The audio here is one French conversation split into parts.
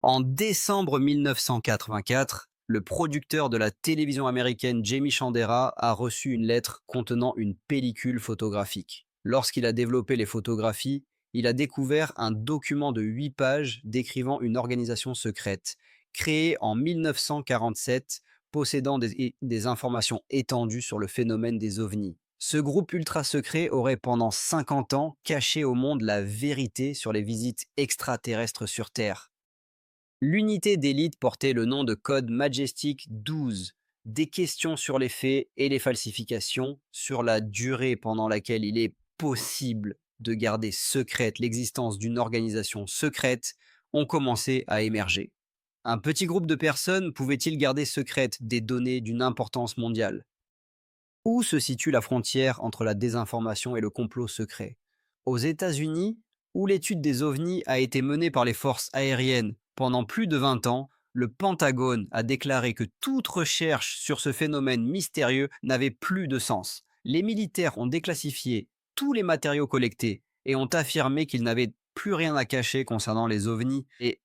En décembre 1984, le producteur de la télévision américaine Jamie Chandera a reçu une lettre contenant une pellicule photographique. Lorsqu'il a développé les photographies, il a découvert un document de 8 pages décrivant une organisation secrète, créée en 1947, possédant des informations étendues sur le phénomène des ovnis. Ce groupe ultra secret aurait pendant 50 ans caché au monde la vérité sur les visites extraterrestres sur Terre. L'unité d'élite portait le nom de code Majestic 12. Des questions sur les faits et les falsifications, sur la durée pendant laquelle il est possible de garder secrète l'existence d'une organisation secrète, ont commencé à émerger. Un petit groupe de personnes pouvait-il garder secrète des données d'une importance mondiale? Où se situe la frontière entre la désinformation et le complot secret? Aux États-Unis, où l'étude des ovnis a été menée par les forces aériennes pendant plus de 20 ans, le Pentagone a déclaré que toute recherche sur ce phénomène mystérieux n'avait plus de sens. Les militaires ont déclassifié tous les matériaux collectés et ont affirmé qu'ils n'avaient plus rien à cacher concernant les ovnis. Et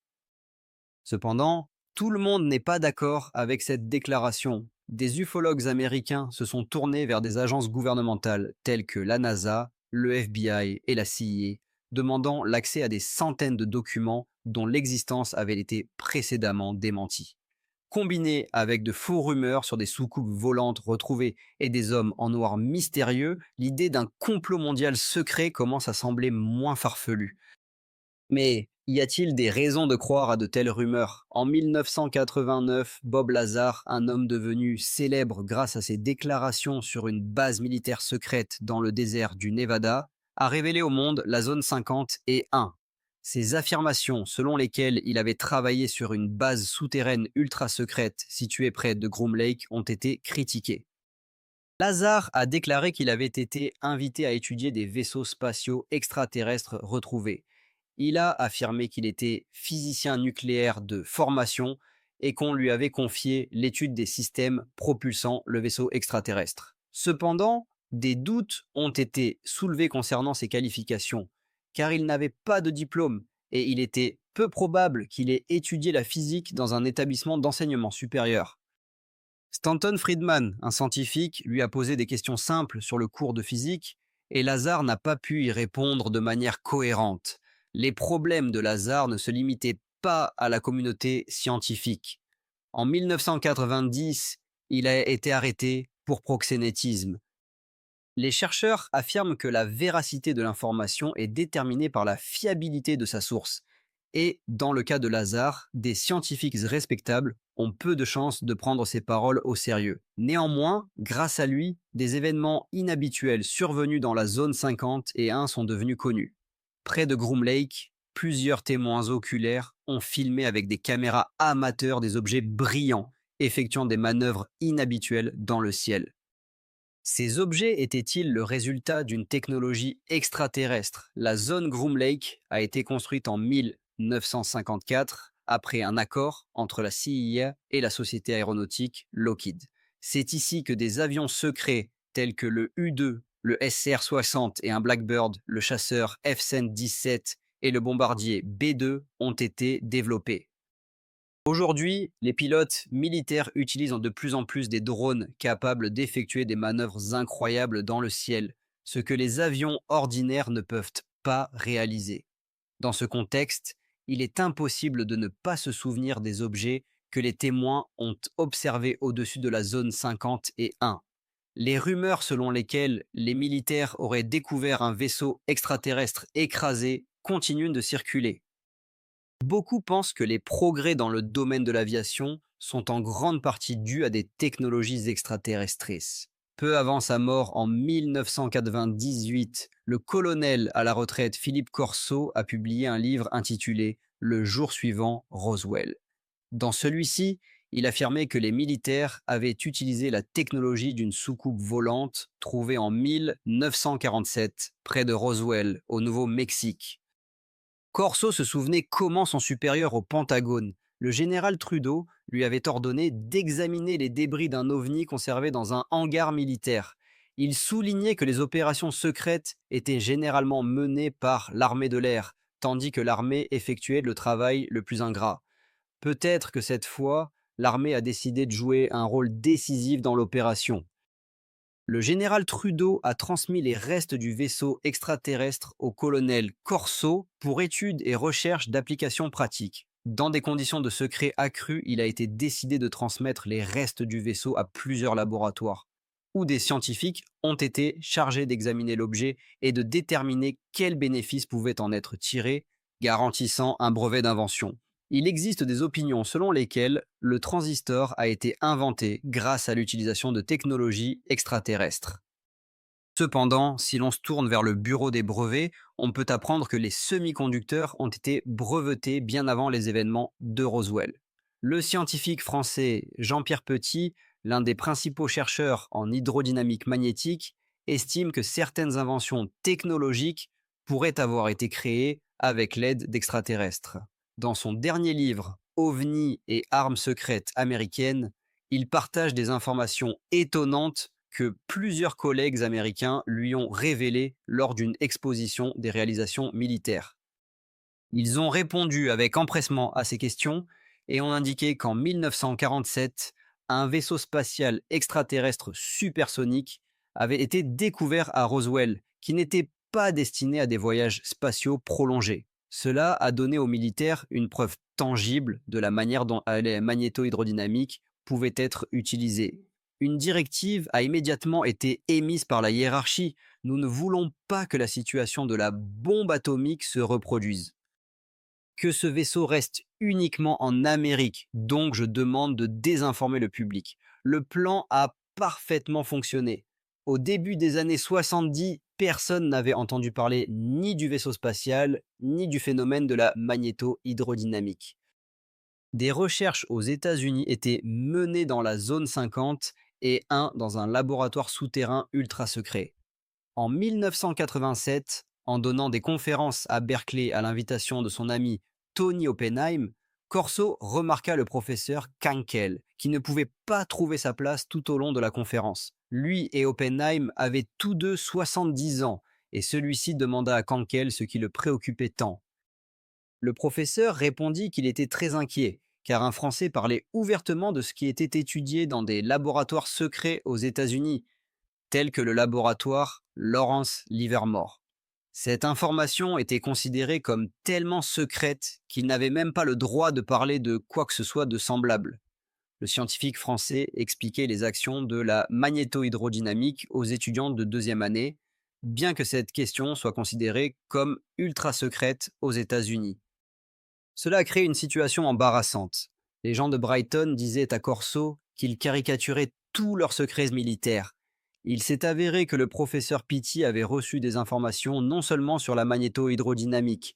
cependant, tout le monde n'est pas d'accord avec cette déclaration. Des ufologues américains se sont tournés vers des agences gouvernementales telles que la NASA, le FBI et la CIA, demandant l'accès à des centaines de documents dont l'existence avait été précédemment démentie. Combiné avec de faux rumeurs sur des soucoupes volantes retrouvées et des hommes en noir mystérieux, l'idée d'un complot mondial secret commence à sembler moins farfelue. Mais y a-t-il des raisons de croire à de telles rumeurs? En 1989, Bob Lazar, un homme devenu célèbre grâce à ses déclarations sur une base militaire secrète dans le désert du Nevada, a révélé au monde la zone 50 et 1. Ces affirmations, selon lesquelles il avait travaillé sur une base souterraine ultra secrète située près de Groom Lake, ont été critiquées. Lazar a déclaré qu'il avait été invité à étudier des vaisseaux spatiaux extraterrestres retrouvés. Il a affirmé qu'il était physicien nucléaire de formation et qu'on lui avait confié l'étude des systèmes propulsant le vaisseau extraterrestre. Cependant, des doutes ont été soulevés concernant ses qualifications, car il n'avait pas de diplôme et il était peu probable qu'il ait étudié la physique dans un établissement d'enseignement supérieur. Stanton Friedman, un scientifique, lui a posé des questions simples sur le cours de physique et Lazare n'a pas pu y répondre de manière cohérente. Les problèmes de Lazare ne se limitaient pas à la communauté scientifique. En 1990, il a été arrêté pour proxénétisme. Les chercheurs affirment que la véracité de l'information est déterminée par la fiabilité de sa source. Et dans le cas de Lazare, des scientifiques respectables ont peu de chances de prendre ses paroles au sérieux. Néanmoins, grâce à lui, des événements inhabituels survenus dans la zone 50 et 1 sont devenus connus. Près de Groom Lake, plusieurs témoins oculaires ont filmé avec des caméras amateurs des objets brillants, effectuant des manœuvres inhabituelles dans le ciel. Ces objets étaient-ils le résultat d'une technologie extraterrestre? La zone Groom Lake a été construite en 1954 après un accord entre la CIA et la société aéronautique Lockheed. C'est ici que des avions secrets tels que le U-2, le SR-60 et un Blackbird, le chasseur F-117 et le bombardier B-2 ont été développés. Aujourd'hui, les pilotes militaires utilisent de plus en plus des drones capables d'effectuer des manœuvres incroyables dans le ciel, ce que les avions ordinaires ne peuvent pas réaliser. Dans ce contexte, il est impossible de ne pas se souvenir des objets que les témoins ont observés au-dessus de la zone 50 et 1. Les rumeurs selon lesquelles les militaires auraient découvert un vaisseau extraterrestre écrasé continuent de circuler. Beaucoup pensent que les progrès dans le domaine de l'aviation sont en grande partie dus à des technologies extraterrestres. Peu avant sa mort en 1998, le colonel à la retraite Philippe Corso a publié un livre intitulé Le jour suivant, Roswell. Dans celui-ci, il affirmait que les militaires avaient utilisé la technologie d'une soucoupe volante trouvée en 1947 près de Roswell, au Nouveau-Mexique. Corso se souvenait comment son supérieur au Pentagone, le général Trudeau, lui avait ordonné d'examiner les débris d'un ovni conservé dans un hangar militaire. Il soulignait que les opérations secrètes étaient généralement menées par l'armée de l'air, tandis que l'armée effectuait le travail le plus ingrat. Peut-être que cette fois, l'armée a décidé de jouer un rôle décisif dans l'opération. Le général Trudeau a transmis les restes du vaisseau extraterrestre au colonel Corso pour études et recherches d'applications pratiques. Dans des conditions de secret accru, il a été décidé de transmettre les restes du vaisseau à plusieurs laboratoires, où des scientifiques ont été chargés d'examiner l'objet et de déterminer quels bénéfices pouvaient en être tirés, garantissant un brevet d'invention. Il existe des opinions selon lesquelles le transistor a été inventé grâce à l'utilisation de technologies extraterrestres. Cependant, si l'on se tourne vers le bureau des brevets, on peut apprendre que les semi-conducteurs ont été brevetés bien avant les événements de Roswell. Le scientifique français Jean-Pierre Petit, l'un des principaux chercheurs en hydrodynamique magnétique, estime que certaines inventions technologiques pourraient avoir été créées avec l'aide d'extraterrestres. Dans son dernier livre, OVNI et armes secrètes américaines, il partage des informations étonnantes que plusieurs collègues américains lui ont révélées lors d'une exposition des réalisations militaires. Ils ont répondu avec empressement à ces questions et ont indiqué qu'en 1947, un vaisseau spatial extraterrestre supersonique avait été découvert à Roswell, qui n'était pas destiné à des voyages spatiaux prolongés. Cela a donné aux militaires une preuve tangible de la manière dont les magnéto-hydrodynamiques pouvaient être utilisées. Une directive a immédiatement été émise par la hiérarchie. Nous ne voulons pas que la situation de la bombe atomique se reproduise. Que ce vaisseau reste uniquement en Amérique, donc je demande de désinformer le public. Le plan a parfaitement fonctionné. Au début des années 70, personne n'avait entendu parler ni du vaisseau spatial, ni du phénomène de la magnéto-hydrodynamique. Des recherches aux États-Unis étaient menées dans la zone 50 et un dans un laboratoire souterrain ultra secret. En 1987, en donnant des conférences à Berkeley à l'invitation de son ami Tony Oppenheim, Corso remarqua le professeur Kankel, qui ne pouvait pas trouver sa place tout au long de la conférence. Lui et Oppenheim avaient tous deux 70 ans, et celui-ci demanda à Kankel ce qui le préoccupait tant. Le professeur répondit qu'il était très inquiet, car un Français parlait ouvertement de ce qui était étudié dans des laboratoires secrets aux États-Unis, tel que le laboratoire Lawrence Livermore. Cette information était considérée comme tellement secrète qu'il n'avait même pas le droit de parler de quoi que ce soit de semblable. Le scientifique français expliquait les actions de la magnéto-hydrodynamique aux étudiants de deuxième année, bien que cette question soit considérée comme ultra secrète aux États-Unis. Cela a créé une situation embarrassante. Les gens de Brighton disaient à Corso qu'ils caricaturaient tous leurs secrets militaires. Il s'est avéré que le professeur Pitti avait reçu des informations non seulement sur la magnéto-hydrodynamique,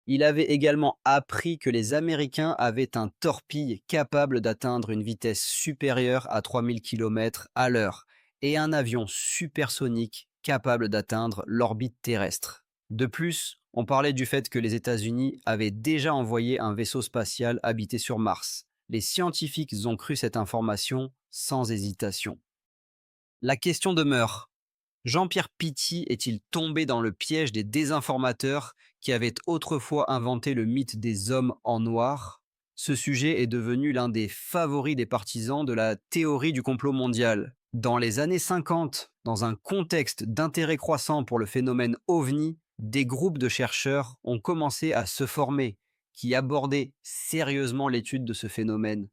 il avait également appris que les Américains avaient un torpille capable d'atteindre une vitesse supérieure à 3000 km à l'heure et un avion supersonique capable d'atteindre l'orbite terrestre. De plus, on parlait du fait que les États-Unis avaient déjà envoyé un vaisseau spatial habité sur Mars. Les scientifiques ont cru cette information sans hésitation. La question demeure. Jean-Pierre Pitti est-il tombé dans le piège des désinformateurs qui avaient autrefois inventé le mythe des hommes en noir? Ce sujet est devenu l'un des favoris des partisans de la théorie du complot mondial. Dans les années 50, dans un contexte d'intérêt croissant pour le phénomène OVNI, des groupes de chercheurs ont commencé à se former, qui abordaient sérieusement l'étude de ce phénomène.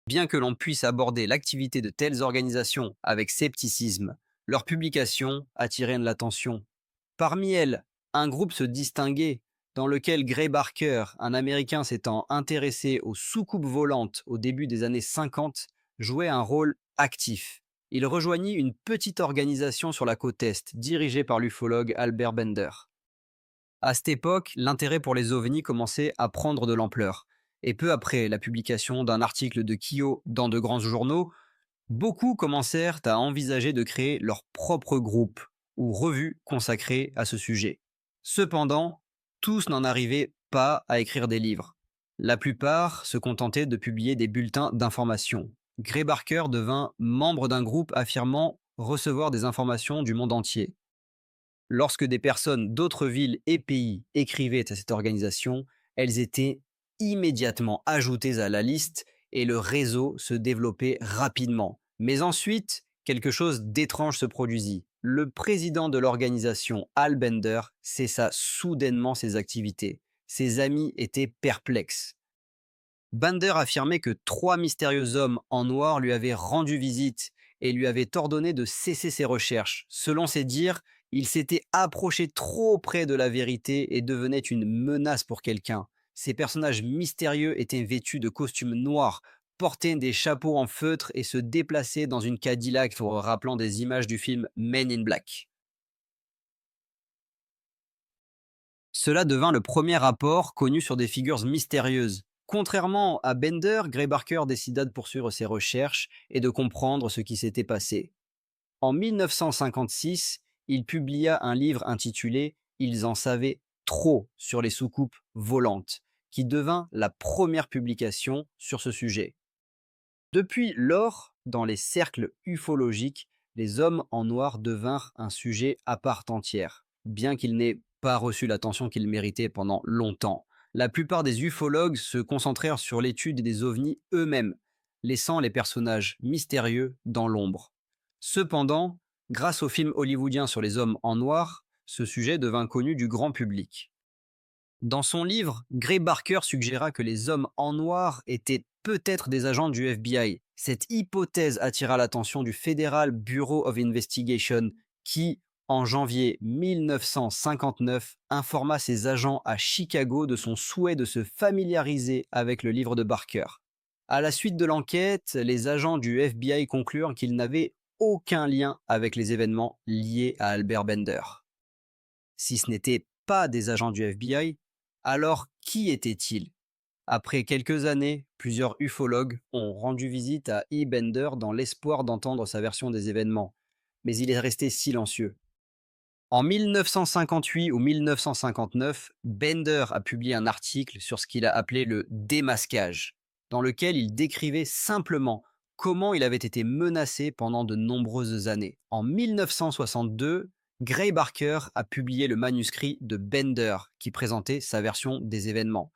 Bien que l'on puisse aborder l'activité de telles organisations avec scepticisme, leurs publications attiraient l'attention. Parmi elles, un groupe se distinguait, dans lequel Gray Barker, un Américain s'étant intéressé aux soucoupes volantes au début des années 50, jouait un rôle actif. Il rejoignit une petite organisation sur la côte Est, dirigée par l'ufologue Albert Bender. À cette époque, l'intérêt pour les ovnis commençait à prendre de l'ampleur. Et peu après la publication d'un article de Keogh dans de grands journaux, beaucoup commencèrent à envisager de créer leur propre groupe ou revue consacrée à ce sujet. Cependant, tous n'en arrivaient pas à écrire des livres. La plupart se contentaient de publier des bulletins d'information. Gray Barker devint membre d'un groupe affirmant recevoir des informations du monde entier. Lorsque des personnes d'autres villes et pays écrivaient à cette organisation, elles étaient immédiatement ajoutés à la liste et le réseau se développait rapidement. Mais ensuite, quelque chose d'étrange se produisit. Le président de l'organisation, Al Bender, cessa soudainement ses activités. Ses amis étaient perplexes. Bender affirmait que trois mystérieux hommes en noir lui avaient rendu visite et lui avaient ordonné de cesser ses recherches. Selon ses dires, il s'était approché trop près de la vérité et devenait une menace pour quelqu'un. Ces personnages mystérieux étaient vêtus de costumes noirs, portaient des chapeaux en feutre et se déplaçaient dans une Cadillac rappelant des images du film Men in Black. Cela devint le premier rapport connu sur des figures mystérieuses. Contrairement à Bender, Gray Barker décida de poursuivre ses recherches et de comprendre ce qui s'était passé. En 1956, il publia un livre intitulé Ils en savaient trop sur les soucoupes volantes, qui devint la première publication sur ce sujet. Depuis lors, dans les cercles ufologiques, les hommes en noir devinrent un sujet à part entière, bien qu'ils n'aient pas reçu l'attention qu'ils méritaient pendant longtemps. La plupart des ufologues se concentrèrent sur l'étude des ovnis eux-mêmes, laissant les personnages mystérieux dans l'ombre. Cependant, grâce au film hollywoodien sur les hommes en noir, ce sujet devint connu du grand public. Dans son livre, Gray Barker suggéra que les hommes en noir étaient peut-être des agents du FBI. Cette hypothèse attira l'attention du Federal Bureau of Investigation qui, en janvier 1959, informa ses agents à Chicago de son souhait de se familiariser avec le livre de Barker. À la suite de l'enquête, les agents du FBI conclurent qu'ils n'avaient aucun lien avec les événements liés à Albert Bender. Si ce n'était pas des agents du FBI, alors qui étaient-ils? Après quelques années, plusieurs ufologues ont rendu visite à E. Bender dans l'espoir d'entendre sa version des événements, mais il est resté silencieux. En 1958 ou 1959, Bender a publié un article sur ce qu'il a appelé le démasquage, dans lequel il décrivait simplement comment il avait été menacé pendant de nombreuses années. En 1962, Gray Barker a publié le manuscrit de Bender qui présentait sa version des événements.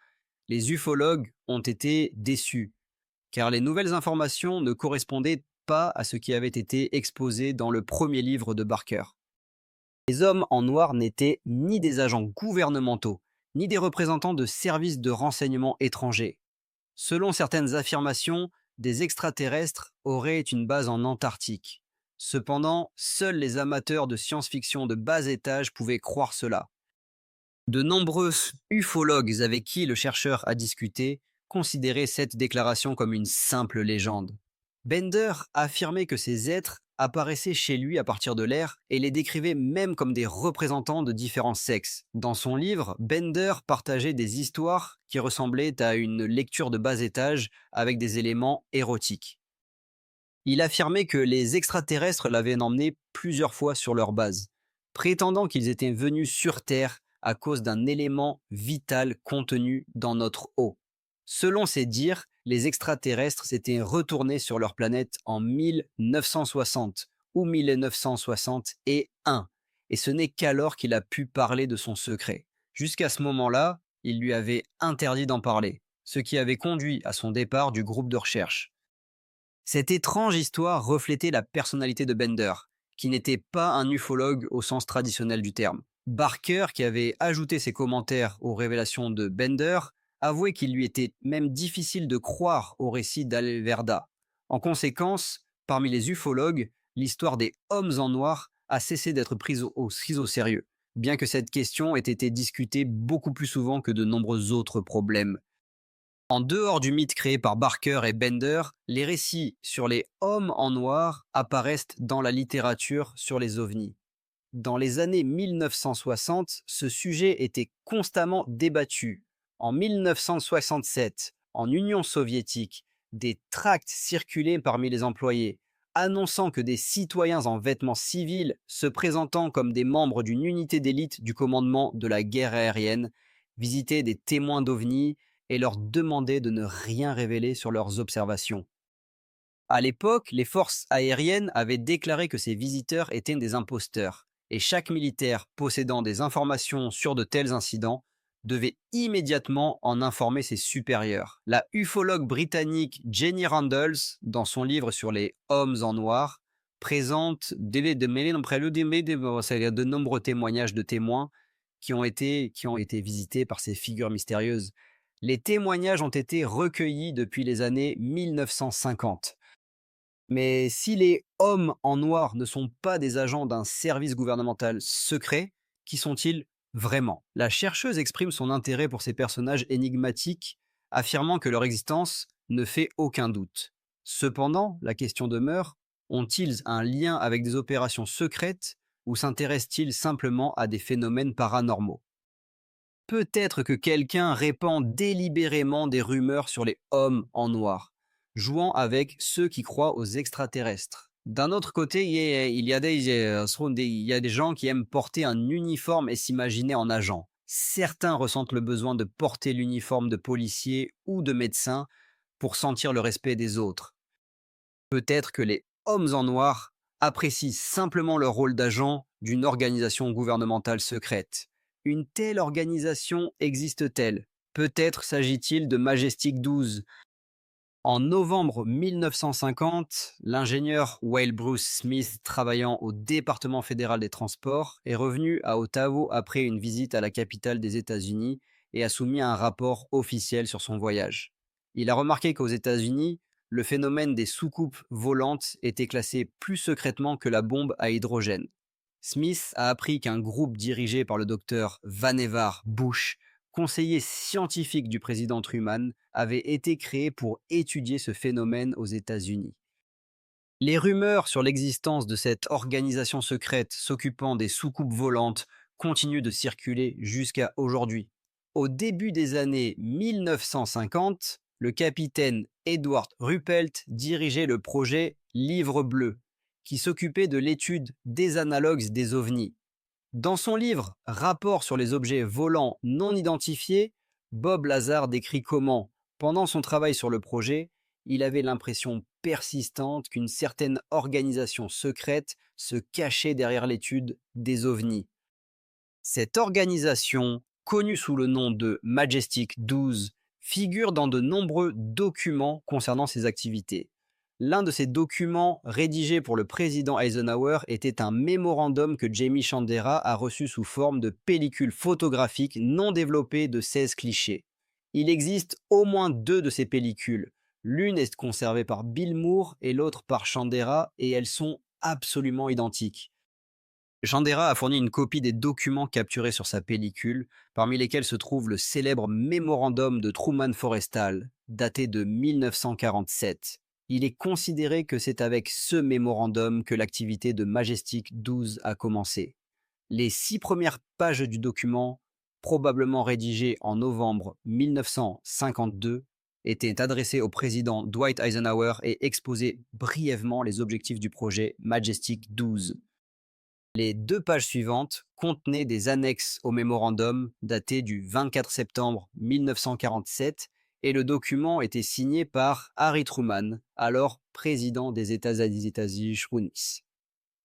Les ufologues ont été déçus, car les nouvelles informations ne correspondaient pas à ce qui avait été exposé dans le premier livre de Barker. Les hommes en noir n'étaient ni des agents gouvernementaux, ni des représentants de services de renseignement étrangers. Selon certaines affirmations, des extraterrestres auraient une base en Antarctique. Cependant, seuls les amateurs de science-fiction de bas étage pouvaient croire cela. De nombreux ufologues avec qui le chercheur a discuté considéraient cette déclaration comme une simple légende. Bender affirmait que ces êtres apparaissaient chez lui à partir de l'air et les décrivait même comme des représentants de différents sexes. Dans son livre, Bender partageait des histoires qui ressemblaient à une lecture de bas étage avec des éléments érotiques. Il affirmait que les extraterrestres l'avaient emmené plusieurs fois sur leur base, prétendant qu'ils étaient venus sur Terre à cause d'un élément vital contenu dans notre eau. Selon ses dires, les extraterrestres s'étaient retournés sur leur planète en 1960 ou 1961, et ce n'est qu'alors qu'il a pu parler de son secret. Jusqu'à ce moment-là, il lui avait interdit d'en parler, ce qui avait conduit à son départ du groupe de recherche. Cette étrange histoire reflétait la personnalité de Bender, qui n'était pas un ufologue au sens traditionnel du terme. Barker, qui avait ajouté ses commentaires aux révélations de Bender, avouait qu'il lui était même difficile de croire au récit d'Alverda. En conséquence, parmi les ufologues, l'histoire des hommes en noir a cessé d'être prise au sérieux, bien que cette question ait été discutée beaucoup plus souvent que de nombreux autres problèmes. En dehors du mythe créé par Barker et Bender, les récits sur les hommes en noir apparaissent dans la littérature sur les ovnis. Dans les années 1960, ce sujet était constamment débattu. En 1967, en Union soviétique, des tracts circulaient parmi les employés, annonçant que des citoyens en vêtements civils, se présentant comme des membres d'une unité d'élite du commandement de la guerre aérienne, visitaient des témoins d'ovnis et leur demandaient de ne rien révéler sur leurs observations. À l'époque, les forces aériennes avaient déclaré que ces visiteurs étaient des imposteurs, et chaque militaire possédant des informations sur de tels incidents devait immédiatement en informer ses supérieurs. La ufologue britannique Jenny Randles, dans son livre sur les hommes en noir, présente de nombreux témoignages de témoins qui ont été visités par ces figures mystérieuses. Les témoignages ont été recueillis depuis les années 1950. Mais si les hommes en noir ne sont pas des agents d'un service gouvernemental secret, qui sont-ils vraiment? La chercheuse exprime son intérêt pour ces personnages énigmatiques, affirmant que leur existence ne fait aucun doute. Cependant, la question demeure, ont-ils un lien avec des opérations secrètes ou s'intéressent-ils simplement à des phénomènes paranormaux? Peut-être que quelqu'un répand délibérément des rumeurs sur les hommes en noir, jouant avec ceux qui croient aux extraterrestres. D'un autre côté, il y a des gens qui aiment porter un uniforme et s'imaginer en agent. Certains ressentent le besoin de porter l'uniforme de policier ou de médecin pour sentir le respect des autres. Peut-être que les hommes en noir apprécient simplement leur rôle d'agent d'une organisation gouvernementale secrète. Une telle organisation existe-t-elle? Peut-être s'agit-il de Majestic 12. En novembre 1950, l'ingénieur Wale Bruce Smith, travaillant au département fédéral des transports, est revenu à Ottawa après une visite à la capitale des États-Unis et a soumis un rapport officiel sur son voyage. Il a remarqué qu'aux États-Unis, le phénomène des soucoupes volantes était classé plus secrètement que la bombe à hydrogène. Smith a appris qu'un groupe dirigé par le docteur Vannevar Bush, conseiller scientifique du président Truman, avait été créé pour étudier ce phénomène aux États-Unis. Les rumeurs sur l'existence de cette organisation secrète s'occupant des soucoupes volantes continuent de circuler jusqu'à aujourd'hui. Au début des années 1950, le capitaine Edward Ruppelt dirigeait le projet Livre bleu, qui s'occupait de l'étude des analogues des ovnis. Dans son livre Rapport sur les objets volants non identifiés, Bob Lazar décrit comment, pendant son travail sur le projet, il avait l'impression persistante qu'une certaine organisation secrète se cachait derrière l'étude des ovnis. Cette organisation, connue sous le nom de Majestic 12, figure dans de nombreux documents concernant ses activités. L'un de ces documents, rédigé pour le président Eisenhower, était un mémorandum que Jamie Chandera a reçu sous forme de pellicule photographique non développée de 16 clichés. Il existe au moins deux de ces pellicules. L'une est conservée par Bill Moore et l'autre par Chandera, et elles sont absolument identiques. Chandera a fourni une copie des documents capturés sur sa pellicule, parmi lesquels se trouve le célèbre mémorandum de Truman Forrestal, daté de 1947. Il est considéré que c'est avec ce mémorandum que l'activité de Majestic 12 a commencé. Les 6 premières pages du document, probablement rédigées en novembre 1952, étaient adressées au président Dwight Eisenhower et exposaient brièvement les objectifs du projet Majestic 12. Les 2 pages suivantes contenaient des annexes au mémorandum daté du 24 septembre 1947 et le document était signé par Harry Truman, alors président des États-Unis.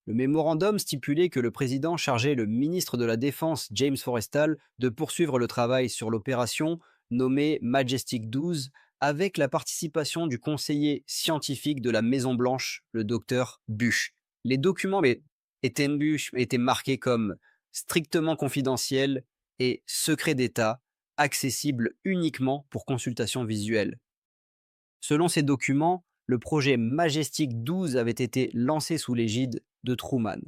Le mémorandum stipulait que le président chargeait le ministre de la Défense James Forrestal de poursuivre le travail sur l'opération nommée Majestic 12 avec la participation du conseiller scientifique de la Maison-Blanche, le docteur Bush. Les documents étaient marqués comme strictement confidentiels et secret d'État, accessibles uniquement pour consultation visuelle. Selon ces documents, le projet Majestic 12 avait été lancé sous l'égide de Truman.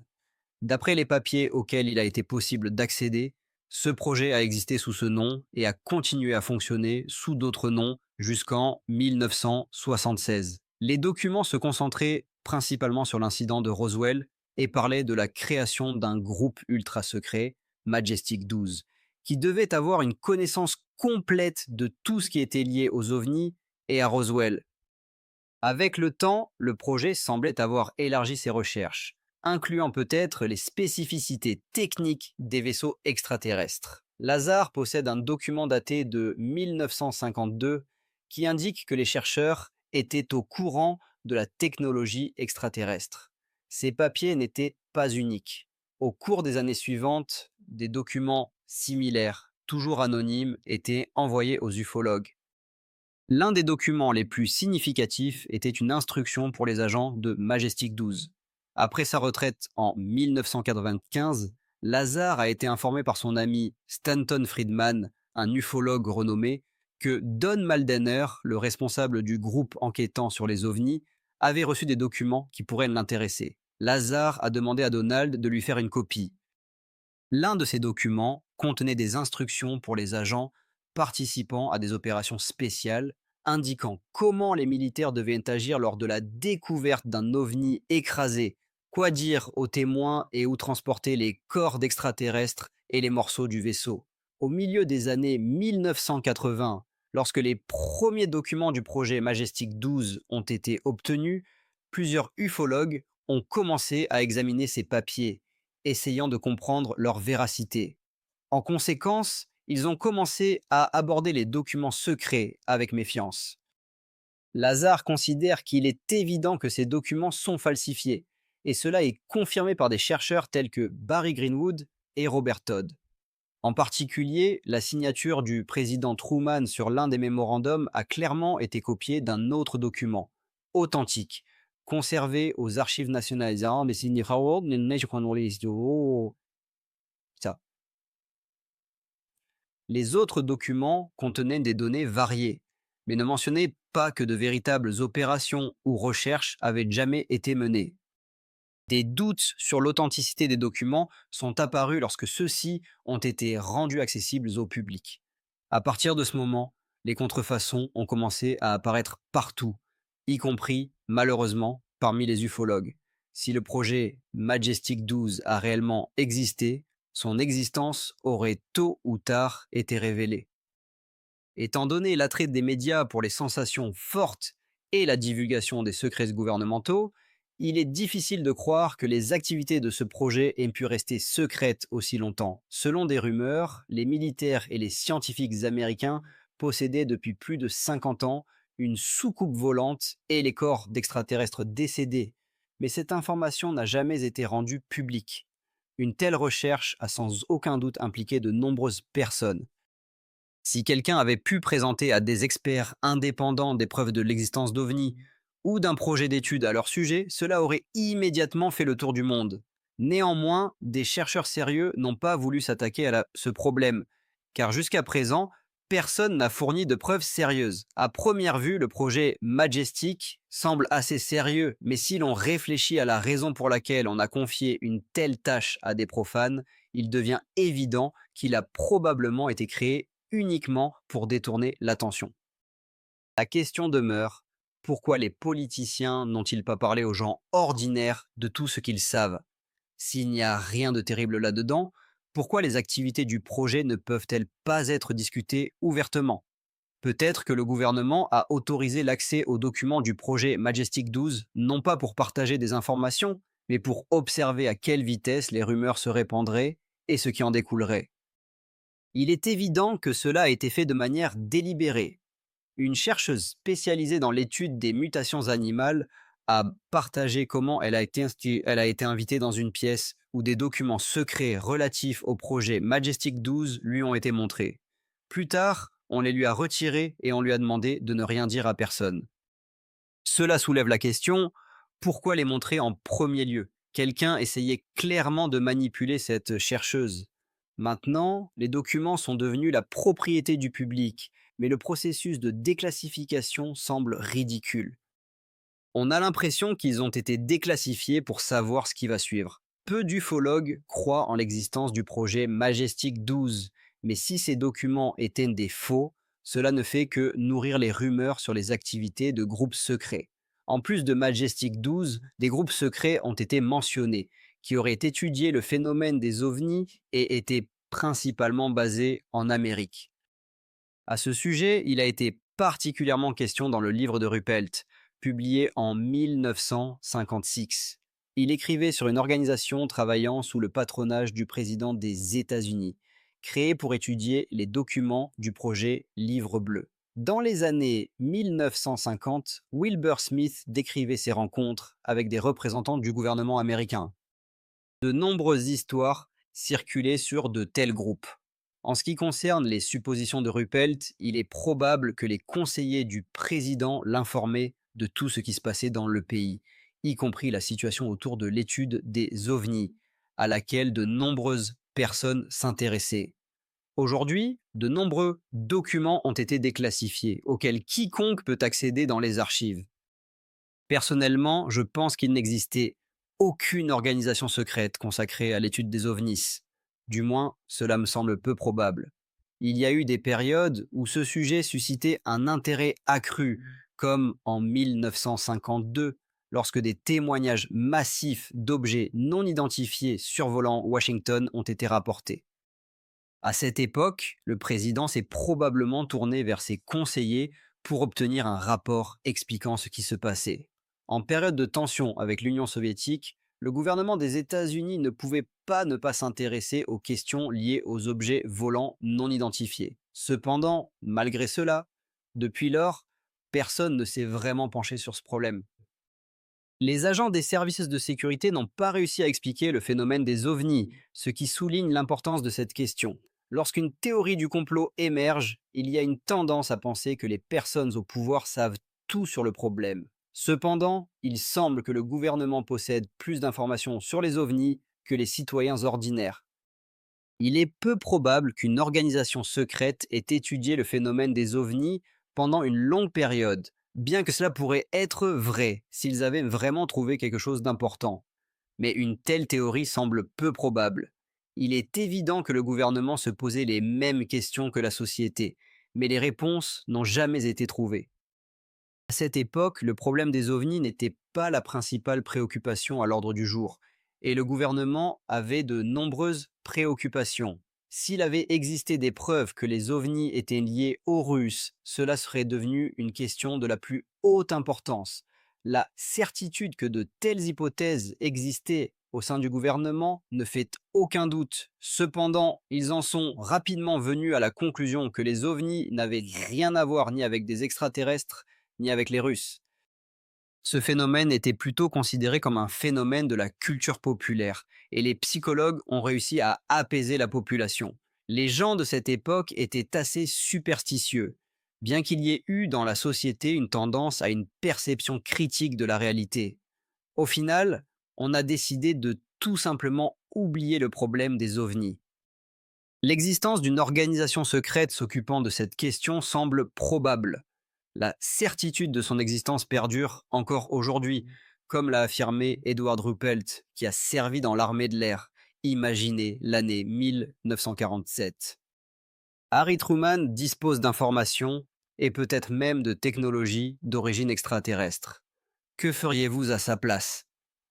D'après les papiers auxquels il a été possible d'accéder, ce projet a existé sous ce nom et a continué à fonctionner sous d'autres noms jusqu'en 1976. Les documents se concentraient principalement sur l'incident de Roswell et parlaient de la création d'un groupe ultra secret, Majestic 12, qui devait avoir une connaissance complète de tout ce qui était lié aux ovnis et à Roswell. Avec le temps, le projet semblait avoir élargi ses recherches, incluant peut-être les spécificités techniques des vaisseaux extraterrestres. Lazar possède un document daté de 1952 qui indique que les chercheurs étaient au courant de la technologie extraterrestre. Ces papiers n'étaient pas uniques. Au cours des années suivantes, des documents similaires toujours anonymes, étaient envoyés aux ufologues. L'un des documents les plus significatifs était une instruction pour les agents de Majestic 12. Après sa retraite en 1995, Lazar a été informé par son ami Stanton Friedman, un ufologue renommé, que Don Maldener, le responsable du groupe enquêtant sur les ovnis, avait reçu des documents qui pourraient l'intéresser. Lazar a demandé à Donald de lui faire une copie. L'un de ces documents contenait des instructions pour les agents participant à des opérations spéciales, indiquant comment les militaires devaient agir lors de la découverte d'un ovni écrasé, quoi dire aux témoins et où transporter les corps d'extraterrestres et les morceaux du vaisseau. Au milieu des années 1980, lorsque les premiers documents du projet Majestic 12 ont été obtenus, plusieurs ufologues ont commencé à examiner ces papiers, essayant de comprendre leur véracité. En conséquence, ils ont commencé à aborder les documents secrets avec méfiance. Lazare considère qu'il est évident que ces documents sont falsifiés, et cela est confirmé par des chercheurs tels que Barry Greenwood et Robert Todd. En particulier, la signature du président Truman sur l'un des mémorandums a clairement été copiée d'un autre document, authentique, conservé aux archives nationales. Ça. Les autres documents contenaient des données variées, mais ne mentionnaient pas que de véritables opérations ou recherches avaient jamais été menées. Des doutes sur l'authenticité des documents sont apparus lorsque ceux-ci ont été rendus accessibles au public. À partir de ce moment, les contrefaçons ont commencé à apparaître partout, y compris, malheureusement, parmi les ufologues. Si le projet Majestic 12 a réellement existé, son existence aurait tôt ou tard été révélée. Étant donné l'attrait des médias pour les sensations fortes et la divulgation des secrets gouvernementaux, il est difficile de croire que les activités de ce projet aient pu rester secrètes aussi longtemps. Selon des rumeurs, les militaires et les scientifiques américains possédaient depuis plus de 50 ans une soucoupe volante et les corps d'extraterrestres décédés, mais cette information n'a jamais été rendue publique. Une telle recherche a sans aucun doute impliqué de nombreuses personnes. Si quelqu'un avait pu présenter à des experts indépendants des preuves de l'existence d'OVNI ou d'un projet d'étude à leur sujet, cela aurait immédiatement fait le tour du monde. Néanmoins, des chercheurs sérieux n'ont pas voulu s'attaquer à ce problème, car jusqu'à présent, personne n'a fourni de preuves sérieuses. À première vue, le projet Majestic semble assez sérieux, mais si l'on réfléchit à la raison pour laquelle on a confié une telle tâche à des profanes, il devient évident qu'il a probablement été créé uniquement pour détourner l'attention. La question demeure, pourquoi les politiciens n'ont-ils pas parlé aux gens ordinaires de tout ce qu'ils savent? S'il n'y a rien de terrible là-dedans, pourquoi les activités du projet ne peuvent-elles pas être discutées ouvertement? Peut-être que le gouvernement a autorisé l'accès aux documents du projet Majestic 12, non pas pour partager des informations, mais pour observer à quelle vitesse les rumeurs se répandraient et ce qui en découlerait. Il est évident que cela a été fait de manière délibérée. Une chercheuse spécialisée dans l'étude des mutations animales a partagé comment elle a été invitée dans une pièce où des documents secrets relatifs au projet Majestic 12 lui ont été montrés. Plus tard, on les lui a retirés et on lui a demandé de ne rien dire à personne. Cela soulève la question, pourquoi les montrer en premier lieu? Quelqu'un essayait clairement de manipuler cette chercheuse. Maintenant, les documents sont devenus la propriété du public, mais le processus de déclassification semble ridicule. On a l'impression qu'ils ont été déclassifiés pour savoir ce qui va suivre. Peu d'ufologues croient en l'existence du projet Majestic 12, mais si ces documents étaient des faux, cela ne fait que nourrir les rumeurs sur les activités de groupes secrets. En plus de Majestic 12, des groupes secrets ont été mentionnés, qui auraient étudié le phénomène des ovnis et étaient principalement basés en Amérique. À ce sujet, il a été particulièrement question dans le livre de Ruppelt, publié en 1956. Il écrivait sur une organisation travaillant sous le patronage du président des États-Unis, créée pour étudier les documents du projet Livre bleu. Dans les années 1950, Wilbur Smith décrivait ses rencontres avec des représentants du gouvernement américain. De nombreuses histoires circulaient sur de tels groupes. En ce qui concerne les suppositions de Ruppelt, il est probable que les conseillers du président l'informaient de tout ce qui se passait dans le pays, y compris la situation autour de l'étude des ovnis, à laquelle de nombreuses personnes s'intéressaient. Aujourd'hui, de nombreux documents ont été déclassifiés, auxquels quiconque peut accéder dans les archives. Personnellement, je pense qu'il n'existait aucune organisation secrète consacrée à l'étude des ovnis. Du moins, cela me semble peu probable. Il y a eu des périodes où ce sujet suscitait un intérêt accru, comme en 1952, lorsque des témoignages massifs d'objets non identifiés survolant Washington ont été rapportés. À cette époque, le président s'est probablement tourné vers ses conseillers pour obtenir un rapport expliquant ce qui se passait. En période de tension avec l'Union soviétique, le gouvernement des États-Unis ne pouvait pas ne pas s'intéresser aux questions liées aux objets volants non identifiés. Cependant, malgré cela, depuis lors, personne ne s'est vraiment penché sur ce problème. Les agents des services de sécurité n'ont pas réussi à expliquer le phénomène des ovnis, ce qui souligne l'importance de cette question. Lorsqu'une théorie du complot émerge, il y a une tendance à penser que les personnes au pouvoir savent tout sur le problème. Cependant, il semble que le gouvernement possède plus d'informations sur les ovnis que les citoyens ordinaires. Il est peu probable qu'une organisation secrète ait étudié le phénomène des ovnis pendant une longue période, bien que cela pourrait être vrai s'ils avaient vraiment trouvé quelque chose d'important. Mais une telle théorie semble peu probable. Il est évident que le gouvernement se posait les mêmes questions que la société, mais les réponses n'ont jamais été trouvées. À cette époque, le problème des ovnis n'était pas la principale préoccupation à l'ordre du jour, et le gouvernement avait de nombreuses préoccupations. S'il avait existé des preuves que les ovnis étaient liés aux Russes, cela serait devenu une question de la plus haute importance. La certitude que de telles hypothèses existaient au sein du gouvernement ne fait aucun doute. Cependant, ils en sont rapidement venus à la conclusion que les ovnis n'avaient rien à voir ni avec des extraterrestres, ni avec les Russes. Ce phénomène était plutôt considéré comme un phénomène de la culture populaire, et les psychologues ont réussi à apaiser la population. Les gens de cette époque étaient assez superstitieux, bien qu'il y ait eu dans la société une tendance à une perception critique de la réalité. Au final, on a décidé de tout simplement oublier le problème des ovnis. L'existence d'une organisation secrète s'occupant de cette question semble probable. La certitude de son existence perdure encore aujourd'hui, comme l'a affirmé Edward Ruppelt, qui a servi dans l'armée de l'air. Imaginez l'année 1947. Harry Truman dispose d'informations et peut-être même de technologies d'origine extraterrestre. Que feriez-vous à sa place?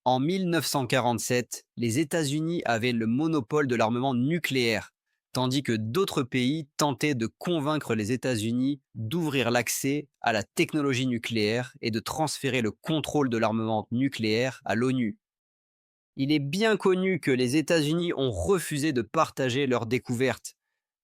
En 1947, les États-Unis avaient le monopole de l'armement nucléaire, tandis que d'autres pays tentaient de convaincre les États-Unis d'ouvrir l'accès à la technologie nucléaire et de transférer le contrôle de l'armement nucléaire à l'ONU. Il est bien connu que les États-Unis ont refusé de partager leurs découvertes.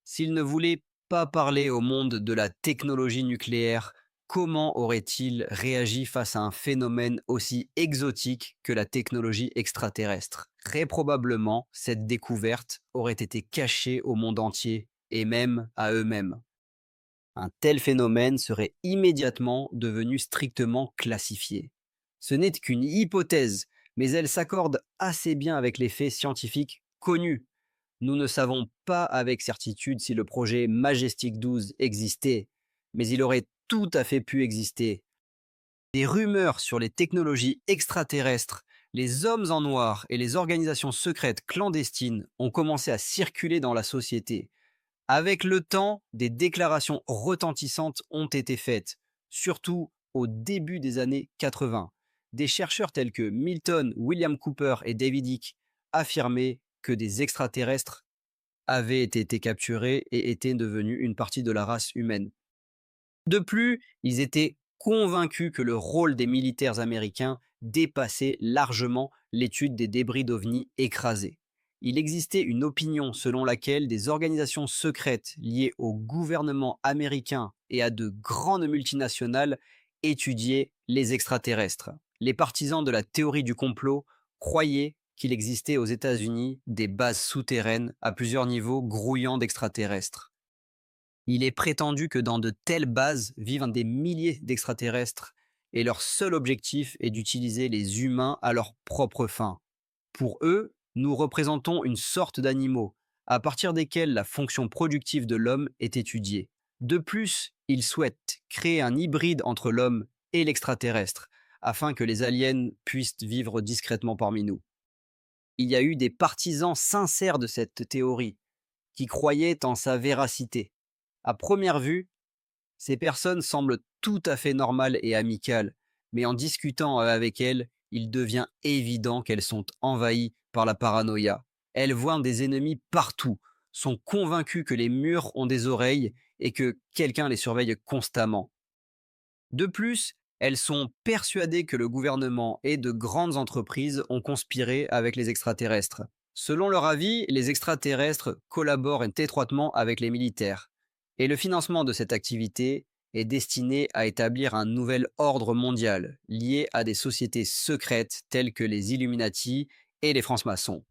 S'ils ne voulaient pas parler au monde de la technologie nucléaire, comment auraient-ils réagi face à un phénomène aussi exotique que la technologie extraterrestre? Très probablement, cette découverte aurait été cachée au monde entier et même à eux-mêmes. Un tel phénomène serait immédiatement devenu strictement classifié. Ce n'est qu'une hypothèse, mais elle s'accorde assez bien avec les faits scientifiques connus. Nous ne savons pas avec certitude si le projet Majestic 12 existait, mais il aurait tout à fait pu exister. Des rumeurs sur les technologies extraterrestres, les hommes en noir et les organisations secrètes clandestines ont commencé à circuler dans la société. Avec le temps, des déclarations retentissantes ont été faites, surtout au début des années 80. Des chercheurs tels que Milton, William Cooper et David Icke affirmaient que des extraterrestres avaient été capturés et étaient devenus une partie de la race humaine. De plus, ils étaient convaincus que le rôle des militaires américains dépassait largement l'étude des débris d'ovnis écrasés. Il existait une opinion selon laquelle des organisations secrètes liées au gouvernement américain et à de grandes multinationales étudiaient les extraterrestres. Les partisans de la théorie du complot croyaient qu'il existait aux États-Unis des bases souterraines à plusieurs niveaux grouillant d'extraterrestres. Il est prétendu que dans de telles bases vivent des milliers d'extraterrestres et leur seul objectif est d'utiliser les humains à leur propre fin. Pour eux, nous représentons une sorte d'animaux, à partir desquels la fonction productive de l'homme est étudiée. De plus, ils souhaitent créer un hybride entre l'homme et l'extraterrestre, afin que les aliens puissent vivre discrètement parmi nous. Il y a eu des partisans sincères de cette théorie, qui croyaient en sa véracité. À première vue, ces personnes semblent tout à fait normales et amicales, mais en discutant avec elles, il devient évident qu'elles sont envahies par la paranoïa. Elles voient des ennemis partout, sont convaincues que les murs ont des oreilles et que quelqu'un les surveille constamment. De plus, elles sont persuadées que le gouvernement et de grandes entreprises ont conspiré avec les extraterrestres. Selon leur avis, les extraterrestres collaborent étroitement avec les militaires. Et le financement de cette activité est destiné à établir un nouvel ordre mondial lié à des sociétés secrètes telles que les Illuminati et les francs-maçons.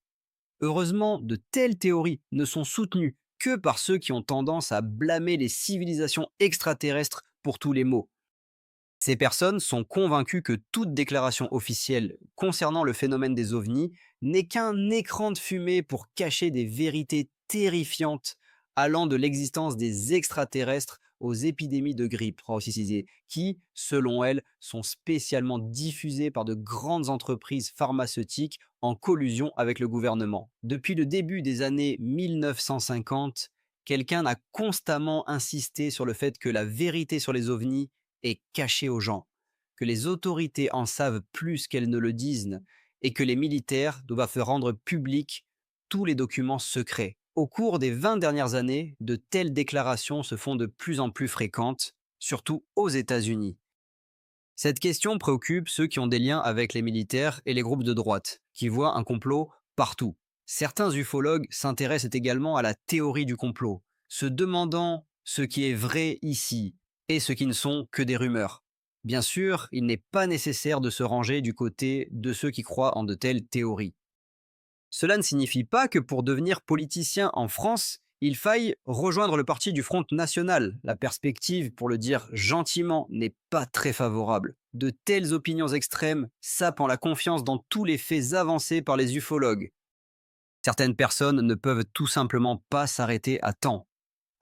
Heureusement, de telles théories ne sont soutenues que par ceux qui ont tendance à blâmer les civilisations extraterrestres pour tous les maux. Ces personnes sont convaincues que toute déclaration officielle concernant le phénomène des ovnis n'est qu'un écran de fumée pour cacher des vérités terrifiantes allant de l'existence des extraterrestres aux épidémies de grippe racisée, qui, selon elles, sont spécialement diffusées par de grandes entreprises pharmaceutiques en collusion avec le gouvernement. Depuis le début des années 1950, quelqu'un a constamment insisté sur le fait que la vérité sur les ovnis est cachée aux gens, que les autorités en savent plus qu'elles ne le disent et que les militaires doivent rendre publics tous les documents secrets. Au cours des 20 dernières années, de telles déclarations se font de plus en plus fréquentes, surtout aux États-Unis. Cette question préoccupe ceux qui ont des liens avec les militaires et les groupes de droite, qui voient un complot partout. Certains ufologues s'intéressent également à la théorie du complot, se demandant ce qui est vrai ici et ce qui ne sont que des rumeurs. Bien sûr, il n'est pas nécessaire de se ranger du côté de ceux qui croient en de telles théories. Cela ne signifie pas que pour devenir politicien en France, il faille rejoindre le parti du Front National. La perspective, pour le dire gentiment, n'est pas très favorable. De telles opinions extrêmes sapent en la confiance dans tous les faits avancés par les ufologues. Certaines personnes ne peuvent tout simplement pas s'arrêter à temps.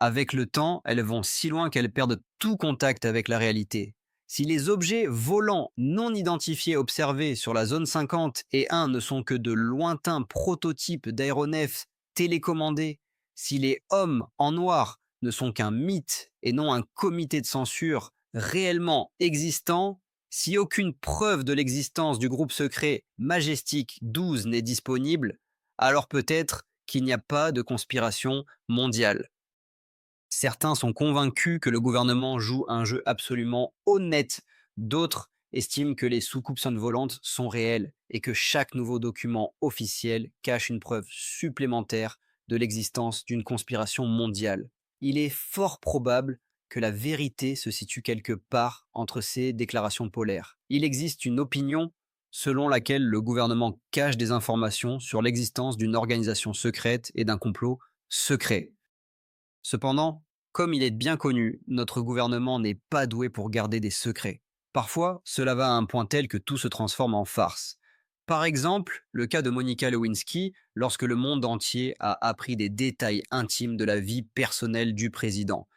Avec le temps, elles vont si loin qu'elles perdent tout contact avec la réalité. Si les objets volants non identifiés observés sur la zone 50 et 1 ne sont que de lointains prototypes d'aéronefs télécommandés, si les hommes en noir ne sont qu'un mythe et non un comité de censure réellement existant, si aucune preuve de l'existence du groupe secret Majestic 12 n'est disponible, alors peut-être qu'il n'y a pas de conspiration mondiale. Certains sont convaincus que le gouvernement joue un jeu absolument honnête. D'autres estiment que les soucoupes volantes sont réelles et que chaque nouveau document officiel cache une preuve supplémentaire de l'existence d'une conspiration mondiale. Il est fort probable que la vérité se situe quelque part entre ces déclarations polaires. Il existe une opinion selon laquelle le gouvernement cache des informations sur l'existence d'une organisation secrète et d'un complot secret. Cependant, comme il est bien connu, notre gouvernement n'est pas doué pour garder des secrets. Parfois, cela va à un point tel que tout se transforme en farce. Par exemple, le cas de Monica Lewinsky, lorsque le monde entier a appris des détails intimes de la vie personnelle du président.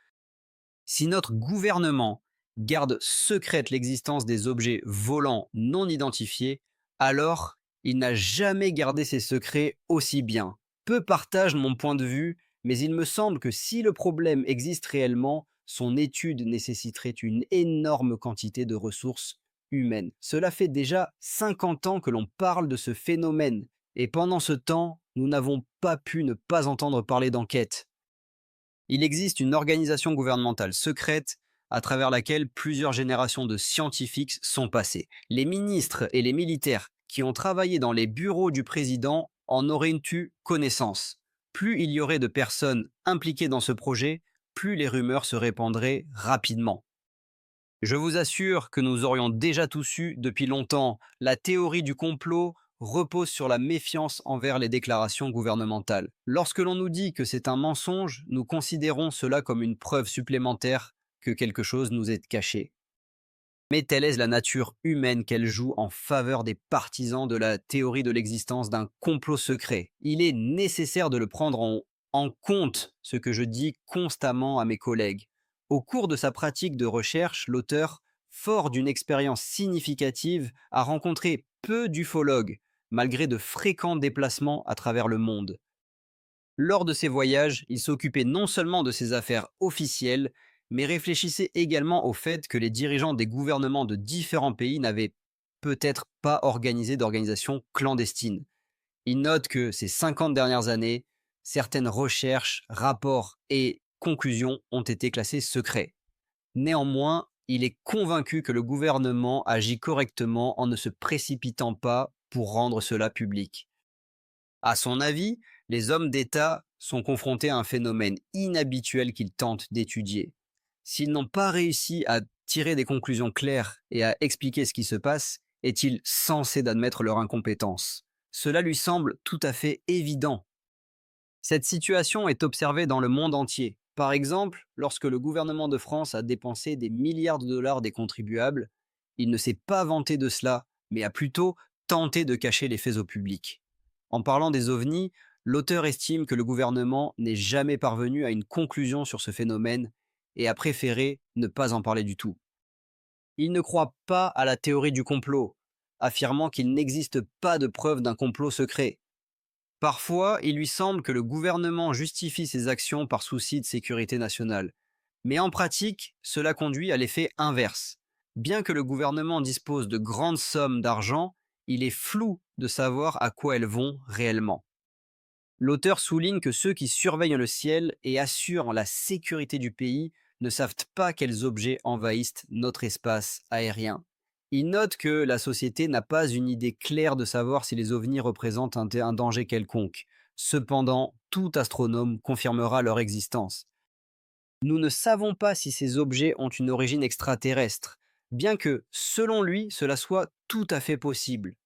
Si notre gouvernement garde secrète l'existence des objets volants non identifiés, alors il n'a jamais gardé ses secrets aussi bien. Peu partagent mon point de vue, mais il me semble que si le problème existe réellement, son étude nécessiterait une énorme quantité de ressources humaines. Cela fait déjà 50 ans que l'on parle de ce phénomène, et pendant ce temps, nous n'avons pas pu ne pas entendre parler d'enquête. Il existe une organisation gouvernementale secrète à travers laquelle plusieurs générations de scientifiques sont passées. Les ministres et les militaires qui ont travaillé dans les bureaux du président en auraient eu connaissance. Plus il y aurait de personnes impliquées dans ce projet, plus les rumeurs se répandraient rapidement. Je vous assure que nous aurions déjà tous su depuis longtemps. La théorie du complot repose sur la méfiance envers les déclarations gouvernementales. Lorsque l'on nous dit que c'est un mensonge, nous considérons cela comme une preuve supplémentaire que quelque chose nous est caché. Mais telle est la nature humaine qu'elle joue en faveur des partisans de la théorie de l'existence d'un complot secret. Il est nécessaire de le prendre en compte, ce que je dis constamment à mes collègues. Au cours de sa pratique de recherche, l'auteur, fort d'une expérience significative, a rencontré peu d'ufologues, malgré de fréquents déplacements à travers le monde. Lors de ces voyages, il s'occupait non seulement de ses affaires officielles, mais réfléchissait également au fait que les dirigeants des gouvernements de différents pays n'avaient peut-être pas organisé d'organisations clandestines. Il note que ces 50 dernières années, certaines recherches, rapports et conclusions ont été classés secrets. Néanmoins, il est convaincu que le gouvernement agit correctement en ne se précipitant pas pour rendre cela public. À son avis, les hommes d'État sont confrontés à un phénomène inhabituel qu'ils tentent d'étudier. S'ils n'ont pas réussi à tirer des conclusions claires et à expliquer ce qui se passe, est-il censé d'admettre leur incompétence? Cela lui semble tout à fait évident. Cette situation est observée dans le monde entier. Par exemple, lorsque le gouvernement de France a dépensé des milliards de dollars des contribuables, il ne s'est pas vanté de cela, mais a plutôt tenté de cacher les faits au public. En parlant des ovnis, l'auteur estime que le gouvernement n'est jamais parvenu à une conclusion sur ce phénomène et a préféré ne pas en parler du tout. Il ne croit pas à la théorie du complot, affirmant qu'il n'existe pas de preuve d'un complot secret. Parfois, il lui semble que le gouvernement justifie ses actions par souci de sécurité nationale. Mais en pratique, cela conduit à l'effet inverse. Bien que le gouvernement dispose de grandes sommes d'argent, il est flou de savoir à quoi elles vont réellement. L'auteur souligne que ceux qui surveillent le ciel et assurent la sécurité du pays ne savent pas quels objets envahissent notre espace aérien. Il note que la société n'a pas une idée claire de savoir si les ovnis représentent un danger quelconque. Cependant, tout astronome confirmera leur existence. Nous ne savons pas si ces objets ont une origine extraterrestre, bien que, selon lui, cela soit tout à fait possible.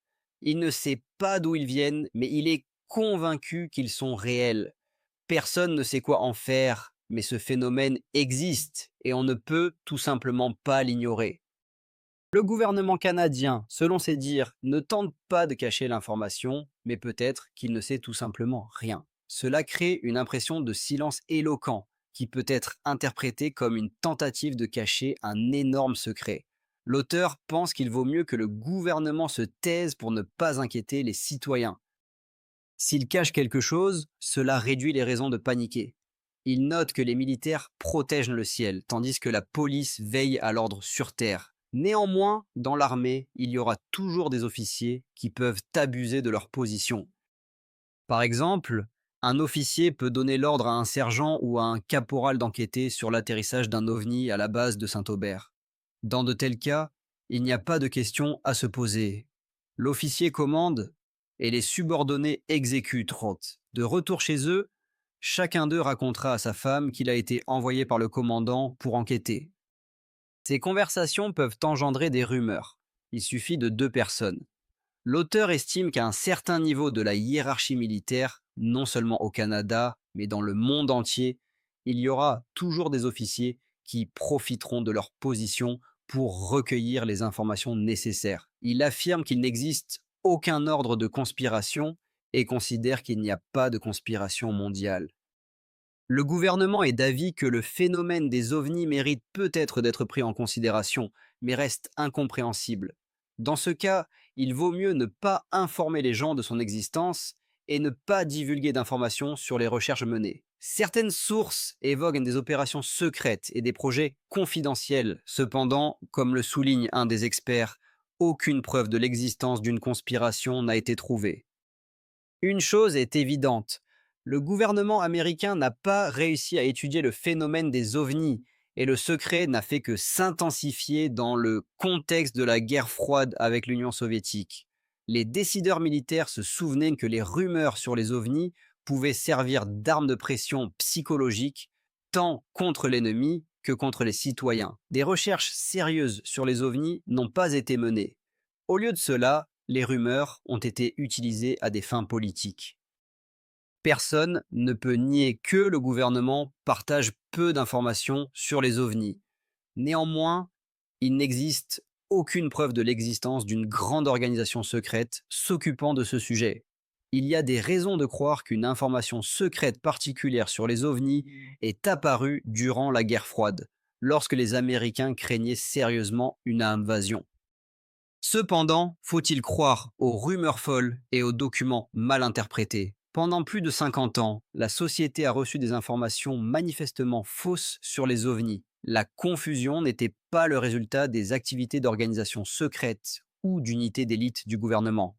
Il ne sait pas d'où ils viennent, mais il est convaincu qu'ils sont réels. Personne ne sait quoi en faire, mais ce phénomène existe et on ne peut tout simplement pas l'ignorer. Le gouvernement canadien, selon ses dires, ne tente pas de cacher l'information, mais peut-être qu'il ne sait tout simplement rien. Cela crée une impression de silence éloquent, qui peut être interprétée comme une tentative de cacher un énorme secret. L'auteur pense qu'il vaut mieux que le gouvernement se taise pour ne pas inquiéter les citoyens. S'il cache quelque chose, cela réduit les raisons de paniquer. Il note que les militaires protègent le ciel, tandis que la police veille à l'ordre sur terre. Néanmoins, dans l'armée, il y aura toujours des officiers qui peuvent abuser de leur position. Par exemple, un officier peut donner l'ordre à un sergent ou à un caporal d'enquêter sur l'atterrissage d'un ovni à la base de Saint-Aubert. Dans de tels cas, il n'y a pas de question à se poser. L'officier commande et les subordonnés exécutent. De retour chez eux, chacun d'eux racontera à sa femme qu'il a été envoyé par le commandant pour enquêter. Ces conversations peuvent engendrer des rumeurs. Il suffit de 2 personnes. L'auteur estime qu'à un certain niveau de la hiérarchie militaire, non seulement au Canada, mais dans le monde entier, il y aura toujours des officiers qui profiteront de leur position pour recueillir les informations nécessaires. Il affirme qu'il n'existe aucun ordre de conspiration et considère qu'il n'y a pas de conspiration mondiale. Le gouvernement est d'avis que le phénomène des ovnis mérite peut-être d'être pris en considération, mais reste incompréhensible. Dans ce cas, il vaut mieux ne pas informer les gens de son existence et ne pas divulguer d'informations sur les recherches menées. Certaines sources évoquent des opérations secrètes et des projets confidentiels. Cependant, comme le souligne un des experts, aucune preuve de l'existence d'une conspiration n'a été trouvée. Une chose est évidente, le gouvernement américain n'a pas réussi à étudier le phénomène des ovnis et le secret n'a fait que s'intensifier dans le contexte de la guerre froide avec l'Union soviétique. Les décideurs militaires se souvenaient que les rumeurs sur les ovnis pouvaient servir d'arme de pression psychologique tant contre l'ennemi que contre les citoyens. Des recherches sérieuses sur les ovnis n'ont pas été menées. Au lieu de cela, les rumeurs ont été utilisées à des fins politiques. Personne ne peut nier que le gouvernement partage peu d'informations sur les ovnis. Néanmoins, il n'existe aucune preuve de l'existence d'une grande organisation secrète s'occupant de ce sujet. Il y a des raisons de croire qu'une information secrète particulière sur les ovnis est apparue durant la guerre froide, lorsque les Américains craignaient sérieusement une invasion. Cependant, faut-il croire aux rumeurs folles et aux documents mal interprétés? Pendant plus de 50 ans, la société a reçu des informations manifestement fausses sur les ovnis. La confusion n'était pas le résultat des activités d'organisations secrètes ou d'unités d'élite du gouvernement.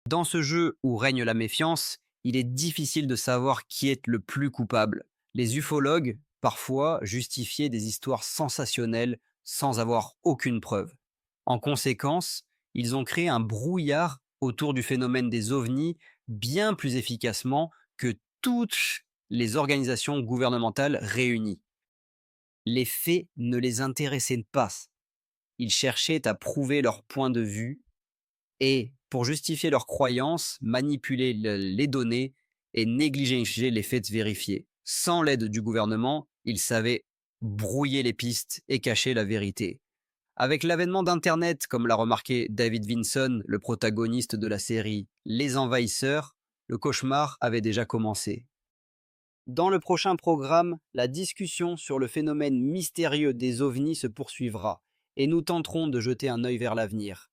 Dans ce jeu où règne la méfiance, il est difficile de savoir qui est le plus coupable. Les ufologues, parfois, justifiaient des histoires sensationnelles sans avoir aucune preuve. En conséquence, ils ont créé un brouillard autour du phénomène des ovnis bien plus efficacement que toutes les organisations gouvernementales réunies. Les faits ne les intéressaient pas. Ils cherchaient à prouver leur point de vue et, pour justifier leurs croyances, manipuler les données et négliger les faits vérifiés. Sans l'aide du gouvernement, ils savaient brouiller les pistes et cacher la vérité. Avec l'avènement d'Internet, comme l'a remarqué David Vinson, le protagoniste de la série Les Envahisseurs, le cauchemar avait déjà commencé. Dans le prochain programme, la discussion sur le phénomène mystérieux des ovnis se poursuivra et nous tenterons de jeter un œil vers l'avenir.